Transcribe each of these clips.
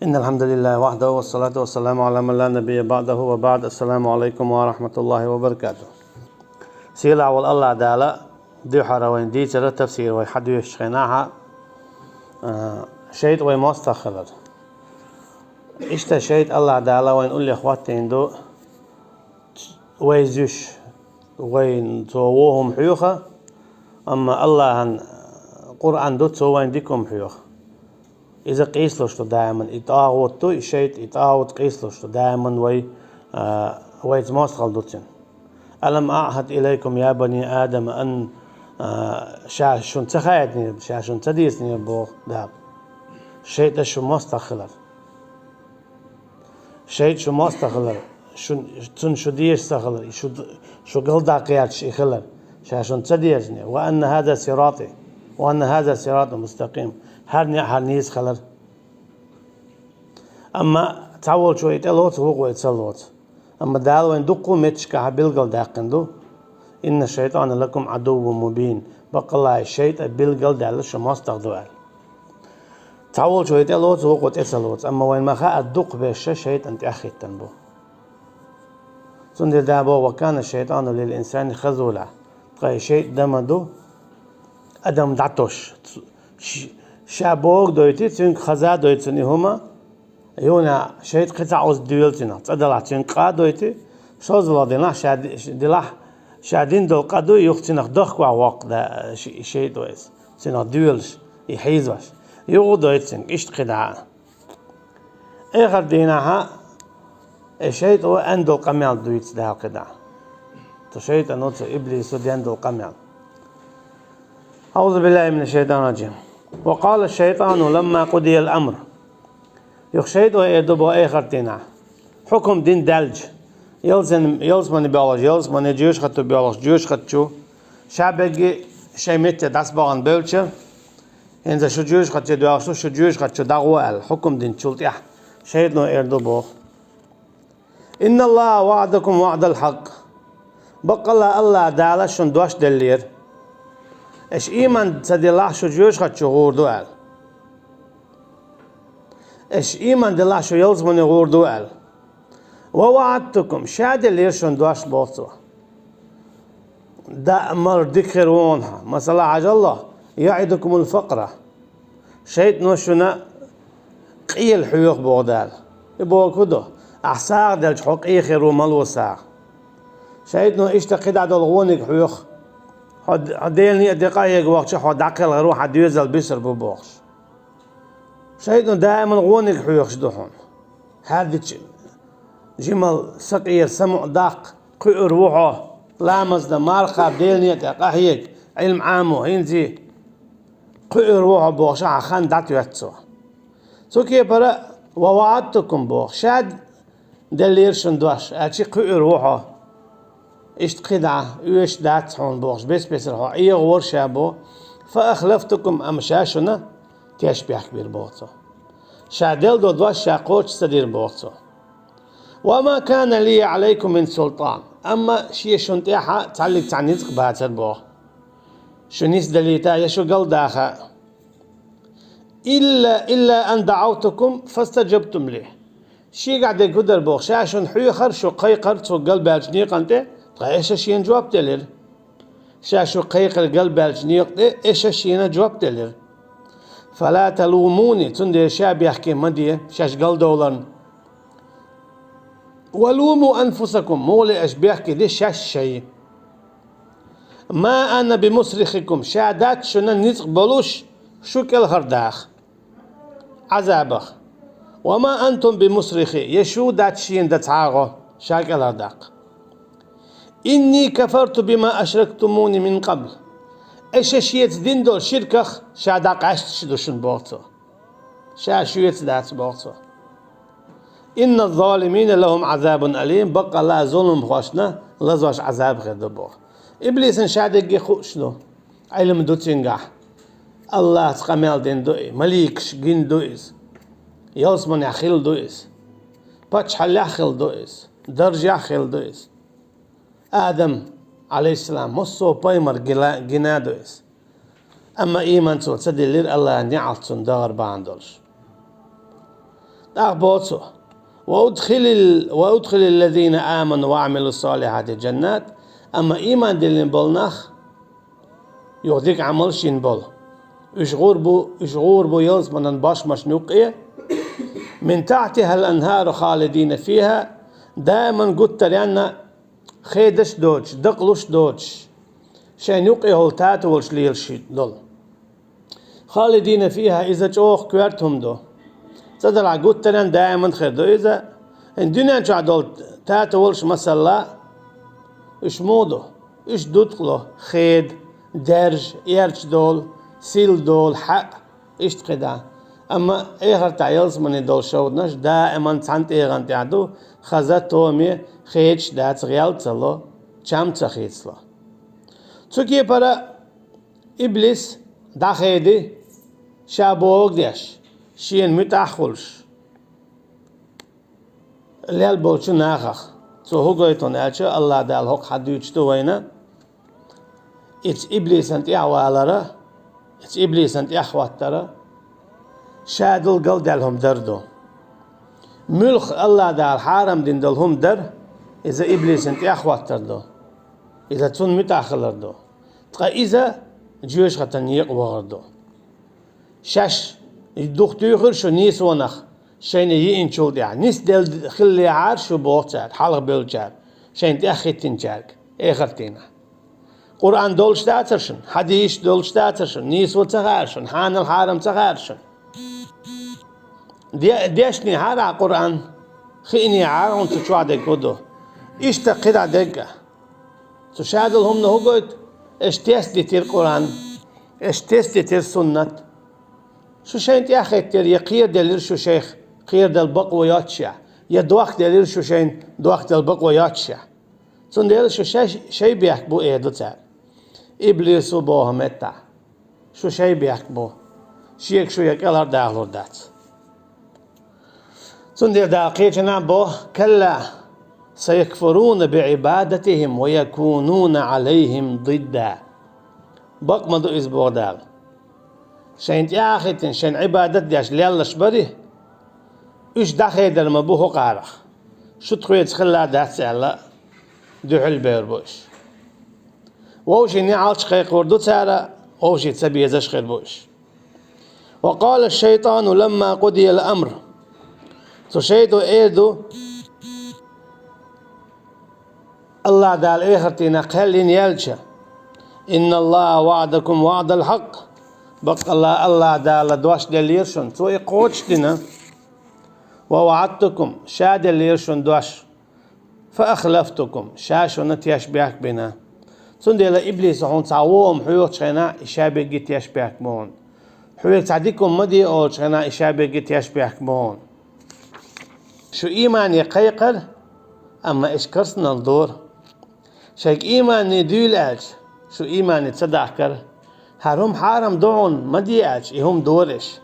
إن الحمد لله وحده والصلاة والسلام على من لا نبي بعده وبعد. السلام عليكم ورحمة الله وبركاته. سيلا والله دالا دي حروين دي ترى تفسير ويحدو يشخناها شيء ويمستخلر إشتا شيء الله دالا وين قول لي إخواتي عندو ويزوش وين تووهم حيوخة أما الله قرآن دو تووين ديكم حيوخة إذا قيس لشتو دائما إطاعوت تو شيء إطاعوت قيس لشتو دائما ويتمستخل دوتين. ألم أعهد إليكم يا بني آدم أن شاشون تخايتني شاشون تديسني بو داب شيء ده شو مستخلر شيء شو مستخلر شو ديش استخلر شو قلدا قياد شي خلر شاشون تديسني وأن هذا صراطي وأن هذا صراط مستقيم هرنيس خلر أما تعول شوية تلوت هو يتسلوت أما دالو إن دقوا متشكا بيلقل داقندو إن الشيطان لكم عدو مبين بقى الله الشيطان بيلقل دال شماس تغدوال تعول شوية تلوت هو يتسلوت أما وين ما خاء الدق بيش الشيطان تأخي تنبو سندر دابو وكان الشيطان للإنسان خذولا قاي شيء دمدو أدم دعتوش شابوك دويتي تنك خزا دويتني هما يونا شيء قطع وز ديولتنا تدلع تنقا دويتي شوزلا دينا شادين دول قدو يختنخ دخوا واق دا شيء دويس تنخ ديولش يحيزوش يغو دويتن اشت قدعا اخر ديناها الشيء هو اندو قميال دويت دا قدعا تشيط انوتو ابليسو دي اندو قميال. أعوذ بالله من الشيطان الرجيم. وقال الشيطان لما قضي الأمر يخشيد ويدبو آخر تينا حكم دين دلج يلزمني بيولوج يلزمني جيوش خطو بيولوج جيوش خطو شعبك شيمت داس باغن بيلچه إنزا شو جيوش خطو دوغشو شو جيوش خطو دغوال حكم دين شلطيح شيطان يردبو إن الله وعدكم وعد الحق بقى الله دالا شن دوش دلير اش ايمان تدي الله شو جيوش خطو غور دوال اش ايمان دلله شو يلزمني غور دوال ووعدتكم شاد اللي يرشون دواش بوصو دا امر ذكرونها مثلا عجل الله يعدكم الفقرة شيء نوشنا قيل حيوخ بودال يبو كدو احساق دلج حق ايخر ومالو ساق شيء نو اشتقد عدل غونك حيوخ هديلني دقايق وقت شو داقل روح ديوزل بيسر ببوخش شيء دائما غونك حيوخش دحون هذا جمل سقير سمع داق قير روحه لامز دا مارقة بديلني دقايق علم عامو هينزي قير روحه بوخش خان داتو يتسو سو كي برا ووعدتكم بوخ شاد دلير شندوش اتشي قير روحه اشت قدعة ايش دات حون بوخش بس روحه اي غور شابو فاخلفتكم امشاشنا تشبيح كبير بوغتو شادل دو دواش شاقوش تدير بوغتو وما كان لي عليكم من سلطان أما شي شنتيحة تعلق تعنيزق باتر بوغ شنيس دليتا يشو قل داخا إلا أن دعوتكم فاستجبتم لي شي قاعد يقدر بوغ شاشن حيخر شو قيقر تو قلب الجنيق انت ايش شين جواب تلير شاشو قيقر قلب الجنيق ايش شين جواب تلير فلا تلوموني تندي شاب يحكي مديه شاش قل دولار ولوموا أنفسكم مولي اش بيحكي دي شاش شيء ما أنا بمصرخكم شادات شنا نزق بلوش شو كل هرداخ عذابخ وما أنتم بمصرخي يشو دات شين دات عاغو شاكل هرداق إني كفرت بما أشركتموني من قبل ايش شيت دين دول شركخ شاداق عشت شدوشن بوغتو شاشويت دات بوغتو إن الظالمين لهم عذاب أليم بقى لا ظلم خوشنا لزوش عذاب غير دبوغ إبليس شادق يخوشنو علم دو تنجح الله تقامل دين دوئي مليكش جين دوئيز يلسمن يخيل دوئيز باتش حل يخيل دوئيز درج يخيل دوئيز آدم عليه السلام مصو بايمر جنادويس أما إيمان تول تدلير الله نعطن دار باندولش أخبوتسو وأدخل الذين آمنوا وعملوا الصالحات جنات. أما إيمان دلين بولناخ يغديك عمل شين بول إشغور بو يلز من باش مشنوقية من تحتها الأنهار خالدين فيها. دائما قلت لأن خيدش دوش دقلوش دوش شين يقي هولتات والشليل شي دول خالدين فيها إذا جوخ كوارتهم دو صدر قلت لأن دائما خير دو إذا الدنيا جا دول تات والش مسلا إش مودو إش دوتقلو خيد درج يرش دول سيل دول حق إش تقدا. أما إيخر تعيلز من دول شودناش دائما تانت إيغان تعدو خزات تومي خيدش دات غيال تلو چم تخيدسلو تسوكي برا إبليس دا خيدي شابوغ ديش شين متأخلش اللي البولش ناخخ تو هو قويتون ألشا الله دال هوك حدو يجتو وينا إتس إبليس أنت إعوالرا إتس إبليس أنت إخواترا شادل قل دالهم دردو ملخ الله دال حارم دين دالهم در إذا إبليس أنت إخواتر دو إذا تون متأخلر دو تقا إذا جيوش خطن يقوغر دو شاش يدوخ تيخر شو نيس ونخ شين يين شو ديع نيس دل خلي عار شو بوتشار حلق بيلجار شين تأخيتين جارك إخرتينا قرآن دولش تاترشن حديث دولش تاترشن نيس وتغارشن حان الحارم تغارشن ديشني هارا قرآن خيني عارون تشوادك كدو إيش تقيد دقة تشادلهم نهجت إيش تيستي تير قرآن إيش تيستي تير سنة شو شين تأخذ تير يقير دليل شو شيخ قير دل بقوة ياتشع يدوخ دليل شو شين دوخ دل بقوة ياتشع سن دليل شو شيء بيحكبو إيدو تار إبليس وبوه متى شو شيء بيحكبو شيك شو يكالر داخلور دات سن دليل داقيتنا بوه كلا سيكفرون بعبادتهم ويكونون عليهم ضدا بق مدو إزبوغ دال شين تأخذ شين عبادت ديش ليلا شبري إيش داخل در مبوه قارخ شو تخويت خلا دات سألا دحل بيربوش ووشي نعالش خيق وردو تارا ووشي تسبي يزش خير بوش. وقال الشيطان لما قضي الأمر تشيدو إيدو الله دال إيخرتنا قهلين يلشا إن الله وعدكم وعد الحق بق الله دال دوش دليرشن تو إقوتشتنا ووعدتكم شاد الليرشن دوش فأخلفتكم شاشو نتياش بيك بنا سندلا إبليس هون تعوهم حيوك شينا إشابه جيت يشبهك مون حيوك تعديكم مدي أو شينا إشابه جيت يشبهك مون شو إيمان يقيقر أما إشكرسنا الدور شيك إيمان يدول أج شو إيمان يتصدقر هروم حارم دون مدي أج إهم دورش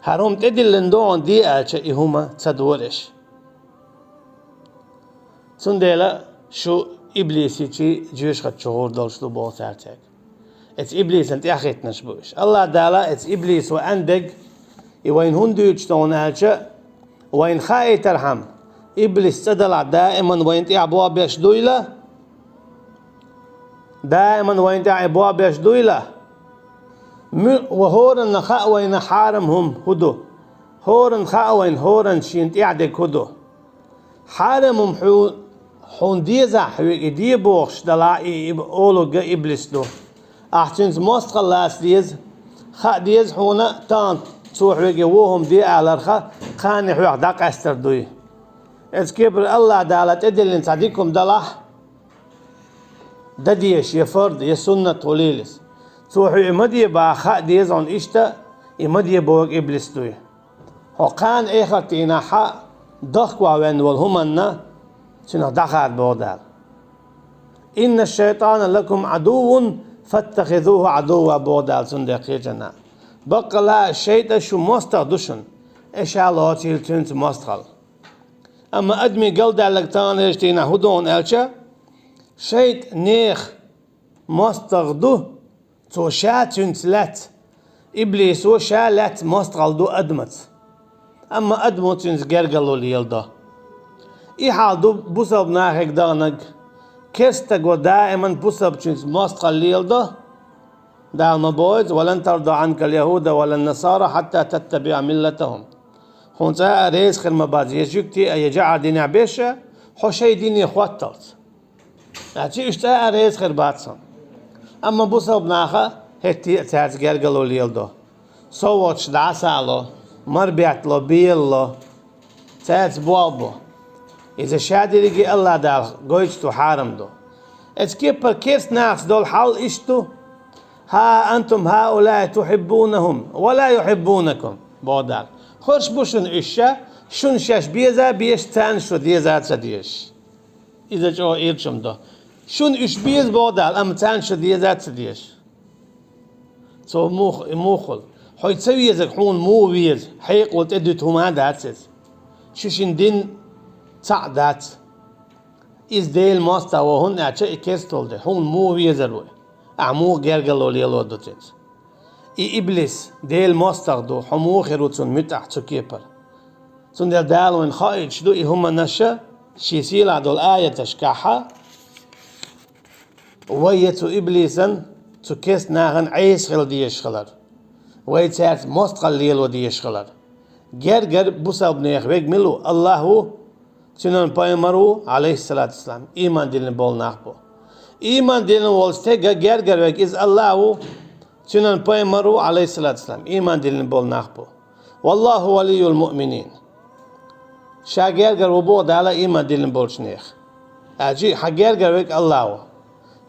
هروم تدلن دون دي أج إهما تصدورش سندلا شو إبليس يجي جيش خد شهور دولش لو بوثارتك إتس إبليس أنت أخيت نشبوش الله دالا إتس إبليس وأندق وين هندو يجتون أجا وين خاي ترحم إبليس تدلع دائما وين تعبوا بيشدويلا دائما وين تعبوا بيشدويلا وهورن خاء وين حارمهم هدو هورن خاء وين هورن شين تعدك هدو حارمهم حون ديزا حويك دي بوخش دلائي اولو إبليس دو احتنز موست خلاص ديز خا ديز حونا تان تو حويك وهم دي على خاني حويك داق استر دوي اتكبر الله دالت ادلين صديقكم دلاح دديش يا فرد يا سنة وليلس تو حويك مدي با خا ديز عن اشتا يمدي بوك إبليس دوي وقان اخر تينا حا دخوا وين والهمنا شنو دخل بودال إن الشيطان لكم عدو فاتخذوه عدوا بودال سندقي جنا بقى لا الشيطان شو مستخدشن إيش الله تيلتنت مستخل أما أدمي قل دالك تاني اشتينا هدون ألشا شيط نيخ مستخدو تو شاتنت لات إبليس وشالت مستخل دو أدمت أما أدموتينز جرجلو ليلدا إحالدو بوسب ناهك دانك كستجو دائما بوسب تشينز ماستقل ليلدا دائما بويز ولن ترضى عنك اليهود ولا النصارى حتى تتبع ملتهم هونتا ريس خير مبادئ يجوكتي أيجع دين عبيشة حشي دين خواتلت أتي اشتا ريس خير باتسن أما بوسب ناخا هتي تاز جرجلو ليلدا صوتش دعسالو مربيعتلو بيلو تاز بوابو إذا شادريجي الله دال قويتو حارم دو اتكيبر كيس ناس دول حال اشتو ها أنتم هؤلاء تحبونهم ولا يحبونكم بودال خرش بوشن إشا شن شاش بيزا بيش تان شو ديزا تديش إذا جو إيرشم دو شن إش بيز بودال أم تان شو ديزا تديش سو موخل حي تسوي يزك حون مو بيز حيق وتدت هما داتس شوشن دين تعدات إز ديل ماستا وهن أشياء كيستول ده هون مو بيزلوه أعمو جرجلو ليلو دوتيت إبليس ديل ماستر دو حمو خيروتون متع تكيبر تون ديل دالو إن خائج دو هم نشا شيسيل عدو الآية تشكاحة ويتو إبليسا تكيس ناغن عيس خل ديش خلر ويتات ماستقل ليلو ديش خلر جرجر بوسا بنيخ بيج ملو الله تنان بايمرو عليه الصلاة والسلام إيمان دلن بول ناخبو إيمان دلن والستيجا جرجر بيج إز الله تنان بايمرو عليه الصلاة والسلام إيمان دلن بول ناخبو والله ولي المؤمنين شا جرجر وبو دالا إيمان دلن بول شنيخ أجي حجرجر بيج الله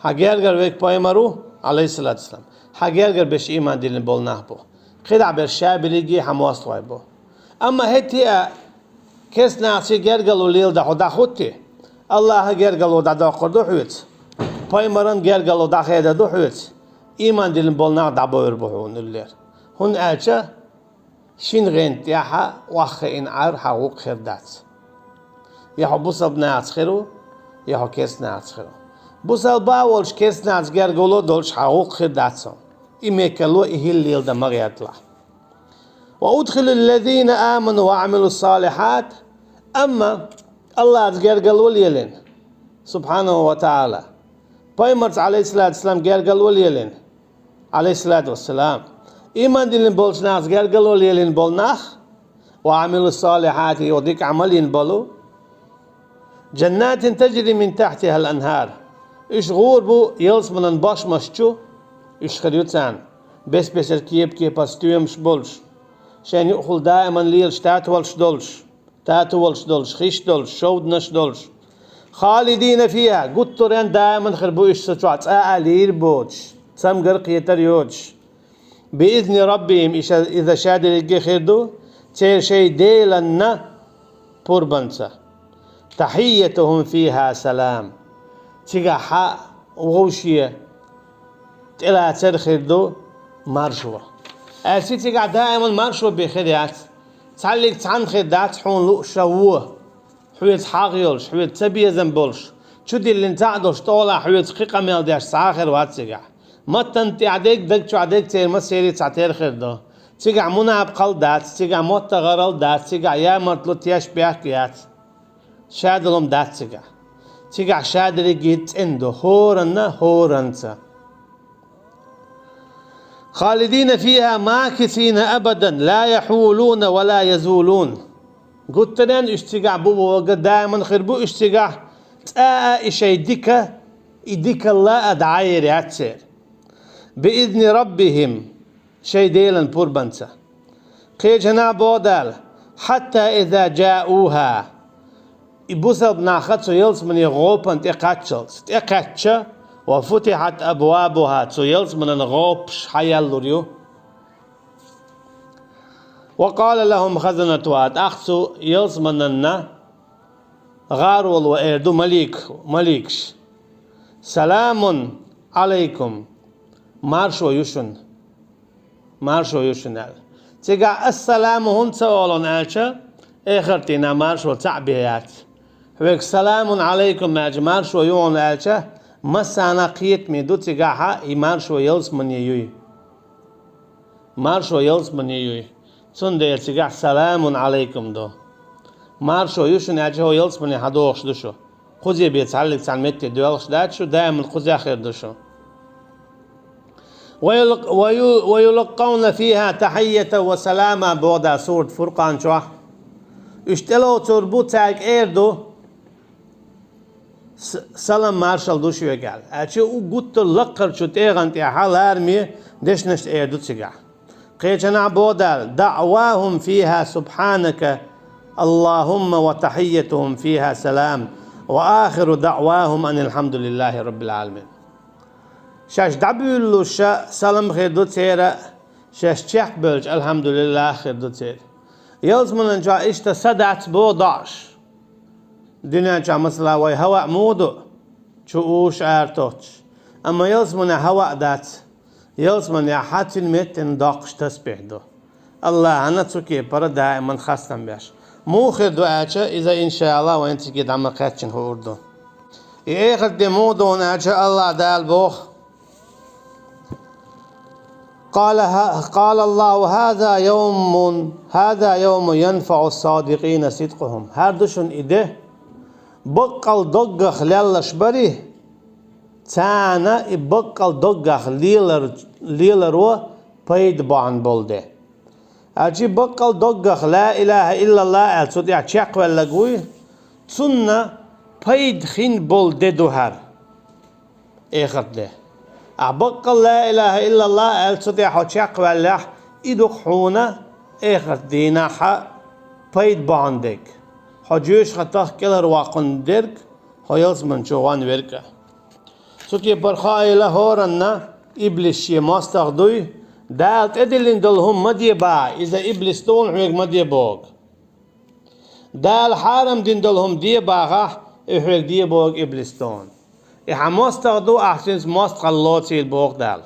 حجرجر بيج بايمرو عليه الصلاة والسلام حجرجر بيش إيمان دلن بول ناخبو خدع برشابليجي حماس طيبو أما هتي كيس ناسي جرجلو ليل ده خدا خوتي الله جرجلو ده قردو حوت بايمرن جرجلو ده خيدا دو حوت إيمان دلن بولنا دعبور بحون الليل هن أجا شين غين تياحا وخ إن عار حقوق خير دات يحو بوصب ناس خيرو يحو كيس ناس خيرو بوصل باولش كيس ناس جرجلو دولش حقوق خير داتسون إميكلو إهل ليل ده مغيطلع وأدخل الذين آمنوا وعملوا الصالحات أما الله جرجل وليلين سبحانه وتعالى بايمرز عليه الصلاة والسلام جرجل وليلين عليه الصلاة والسلام إيمان دلين بولش ناس جرجل وليلين بولناخ وعملوا الصالحات يوديك عملين بولو جنات تجري من تحتها الأنهار إيش غوربو يلس من باش مشتو إيش خريوتان بس الكيب استويمش بولش شان يأخذ دائما ليلش تاتولش دولش خيش دولش شودنش دولش خالدين فيها قلت رين دائما خربو إيش ستوعت لير بوتش سمقر قيتر يوتش بإذن ربهم إذا شاد لقي خيردو تير شي ديلنا بوربنسا تحيتهم فيها سلام تيغا حق وغوشية تلا تر خيردو مارشوة أسيتي قاعد دائما مارشوا بخيرات تعلق تعن خيرات حون لو شووه حويت حاغيولش حويت تبيه زنبولش شو دي اللي نتعدوش طولع حويت قيقة ميل داش ساخر واتسيقع ما تنتي عديك دقشو عديك تير ما سيري تعتير خير دو تيقع منعب قلدات تيقع موتا غرال دات تيقع يا مرتلو تياش بيحكيات شادلهم دات تيقع شادري جيت اندو هورنسا خالدين فيها ماكثين أبدا لا يحولون ولا يزولون قلت لن اشتقع بو دائما خربو اشتقع تاء إشي يديك الله أدعير ياتسير بإذن ربهم شي ديلا بوربنسا قيجنا بودال حتى إذا جاءوها يبوسب ناخدسو يلس من يغوبن تقاتشل وفتحت أبوابها تسيلس من الغوبش حيالوريو وقال لهم خزنتها أخسو يلس مننا غارول وإردو مليكش سلام عليكم مارشو يشن تيقع السلام هون سوالون آشا إخرتنا مارشو تعبيات هيك سلام عليكم مارشو يون آشا مسانا قيت ميدو تيقاها مارشو يلس من يوي Sunday sigah salamun alaikum do. Marsho yushun ajo yelsmani hadosh dusho. Khuzi bi tsalik tsalmette duelsh datshu daim khuzi akhir dusho. ويلقون فيها تحية وسلاما بودا سورة فرقان شو اشتلو تربو تاك ايردو سلام مارشال دوشو يقال اچه او قط لقر شو تيغن تي حال هرمي دش نشت ايردو تسيقع قيتنا بودا دعواهم فيها سبحانك اللهم وتحيتهم فيها سلام وآخر دعواهم أن الحمد لله رب العالمين شاش دبلو شا سلام خير دو تيرا شاش تشيخ بلج الحمد لله خير دو تير يلز من انجا اشتا سدعت بو داش دنيا جا مثلا وي هوا مودو چوش ارتوش اما يلز من هوا دات يلز من يا حاتل متن داقش تسبيح دو الله انا تسوكي برا دائما خاصتم بيش مو خير دو اچا اذا ان شاء الله وانت قد عم قاتشن هوردو ايه قد مودو اچا الله دال بوخ قال الله هذا يوم ينفع الصادقين صدقهم هر دوشون ايده بقل دقخ لالش بري تانا بقل دقخ ليلر و پيد بان بولده اجي بقل دقخ لا اله الا الله الصوت يا چق ولا گوي تسنا پيد خين بولده دوهر اخرده أبقى لا إله إلا الله الصديق حشق ولا إدق حونا آخر دينا ح بيد باندك حجوش خطاه كلر واقن درك هيلز من شوان وركه سوكي برخاء لهورنا إبليس شيء ما استخدوي دالت إدلين دلهم مدي با إذا إبليس تون حيق مدي بوغ دال حارم دين دلهم دي باغا إحيق دي بوغ إبليس تون إحا مستخدو أحسنس مستخلوتي البوغ دال